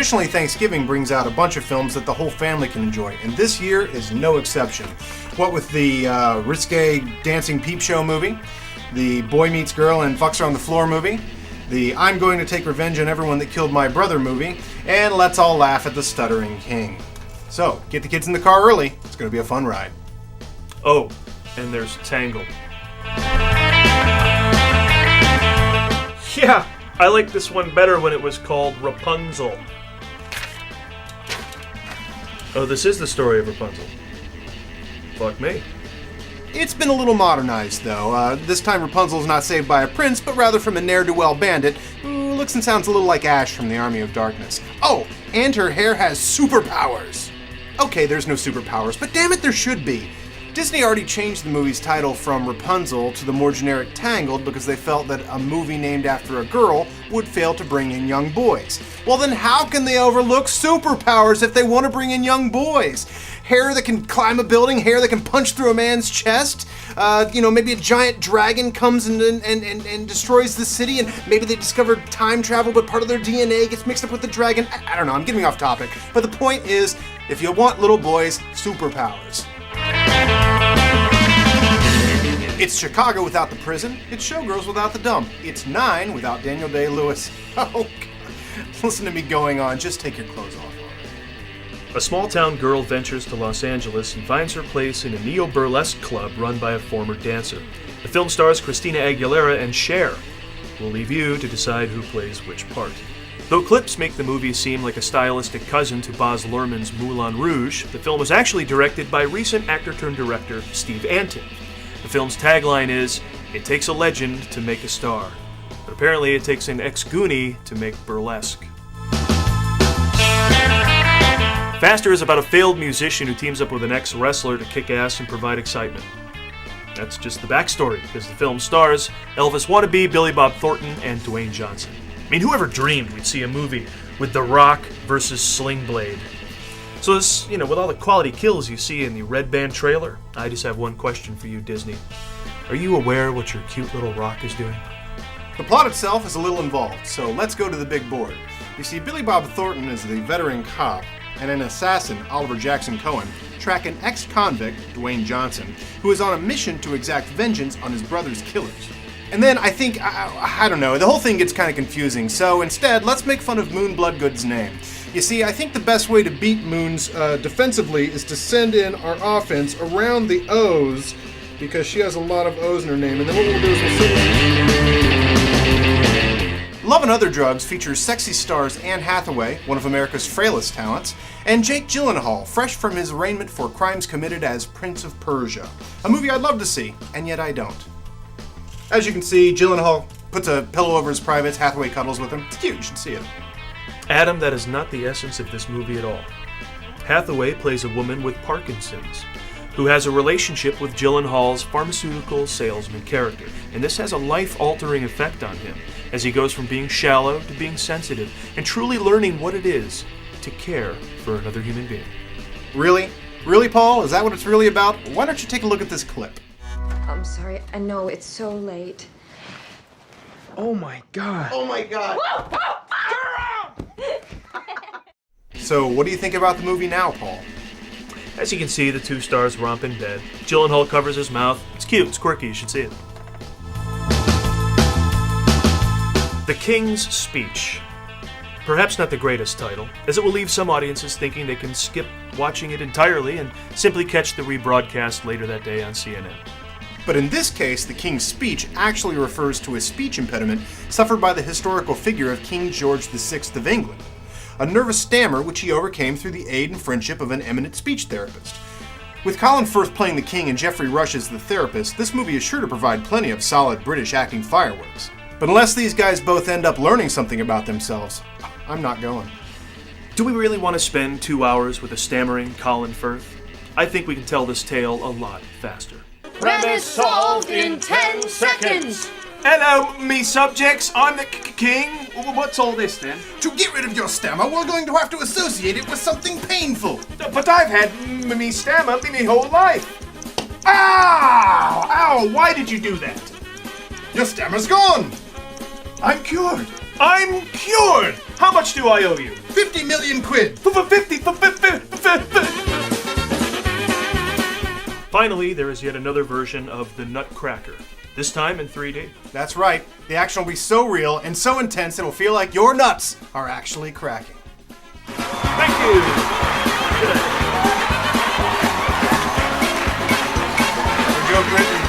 Traditionally, Thanksgiving brings out a bunch of films that the whole family can enjoy, and this year is no exception. What with the risque dancing peep show movie, the boy meets girl and fucks her on the floor movie, the I'm going to take revenge on everyone that killed my brother movie, and let's all laugh at the Stuttering King. So, get the kids in the car early. It's going to be a fun ride. Oh, and there's Tangled. Yeah, I like this one better when it was called Rapunzel. Oh, this is the story of Rapunzel. Fuck me. It's been a little modernized, though. This time Rapunzel's not saved by a prince, but rather from a ne'er-do-well bandit who looks and sounds a little like Ash from the Army of Darkness. Oh, and her hair has superpowers! Okay, there's no superpowers, but damn it, there should be. Disney already changed the movie's title from Rapunzel to the more generic Tangled because they felt that a movie named after a girl would fail to bring in young boys. Well then how can they overlook superpowers if they want to bring in young boys? Hair that can climb a building, hair that can punch through a man's chest, maybe a giant dragon comes and destroys the city, and maybe they discover time travel but part of their DNA gets mixed up with the dragon. I don't know, I'm getting off topic. But the point is, if you want little boys, superpowers. It's Chicago without the prison. It's Showgirls without the dump. It's 9 without Daniel Day-Lewis. Oh, God. Listen to me going on. Just take your clothes off already. A small-town girl ventures to Los Angeles and finds her place in a neo-burlesque club run by a former dancer. The film stars Christina Aguilera and Cher. We'll leave you to decide who plays which part. Though clips make the movie seem like a stylistic cousin to Baz Luhrmann's Moulin Rouge, the film was actually directed by recent actor-turned-director Steve Antin. The film's tagline is, "It takes a legend to make a star." But apparently it takes an ex-Goonie to make burlesque. Faster is about a failed musician who teams up with an ex-wrestler to kick ass and provide excitement. That's just the backstory, because the film stars Elvis wannabe Billy Bob Thornton and Dwayne Johnson. I mean, whoever dreamed we'd see a movie with The Rock versus Sling Blade? So this, with all the quality kills you see in the Red Band trailer, I just have one question for you, Disney. Are you aware what your cute little Rock is doing? The plot itself is a little involved, so let's go to the big board. You see, Billy Bob Thornton is the veteran cop, and an assassin, Oliver Jackson Cohen, track an ex-convict, Dwayne Johnson, who is on a mission to exact vengeance on his brother's killers. And then I think, I don't know, the whole thing gets kind of confusing, so instead, let's make fun of Moon Bloodgood's name. You see, I think the best way to beat Moon's defensively is to send in our offense around the O's, because she has a lot of O's in her name, and then what we'll do is we'll send Love and Other Drugs features sexy stars Anne Hathaway, one of America's frailest talents, and Jake Gyllenhaal, fresh from his arraignment for crimes committed as Prince of Persia. A movie I'd love to see, and yet I don't. As you can see, Gyllenhaal puts a pillow over his privates, Hathaway cuddles with him. It's cute, you should see it. Adam, that is not the essence of this movie at all. Hathaway plays a woman with Parkinson's, who has a relationship with Gyllenhaal's pharmaceutical salesman character, and this has a life-altering effect on him, as he goes from being shallow to being sensitive, and truly learning what it is to care for another human being. Really? Really, Paul? Is that what it's really about? Why don't you take a look at this clip? I'm sorry, I know it's so late. Oh my God. Oh my God. So, what do you think about the movie now, Paul? As you can see, the two stars romp in bed. Gyllenhaal covers his mouth. It's cute, it's quirky, you should see it. The King's Speech. Perhaps not the greatest title, as it will leave some audiences thinking they can skip watching it entirely and simply catch the rebroadcast later that day on CNN. But in this case, the King's Speech actually refers to a speech impediment suffered by the historical figure of King George VI of England, a nervous stammer which he overcame through the aid and friendship of an eminent speech therapist. With Colin Firth playing the King and Geoffrey Rush as the therapist, this movie is sure to provide plenty of solid British acting fireworks. But unless these guys both end up learning something about themselves, I'm not going. Do we really want to spend 2 hours with a stammering Colin Firth? I think we can tell this tale a lot faster. Premise solved in 10 seconds! Hello, me subjects. I'm the king. What's all this then? To get rid of your stammer, we're going to have to associate it with something painful. But I've had me stammer me whole life. Ow! Ow! Why did you do that? Your stammer's gone. I'm cured. I'm cured! How much do I owe you? 50 million quid! 50. Finally, there is yet another version of The Nutcracker, this time in 3D. That's right. The action will be so real and so intense it'll feel like your nuts are actually cracking. Thank you! The joke written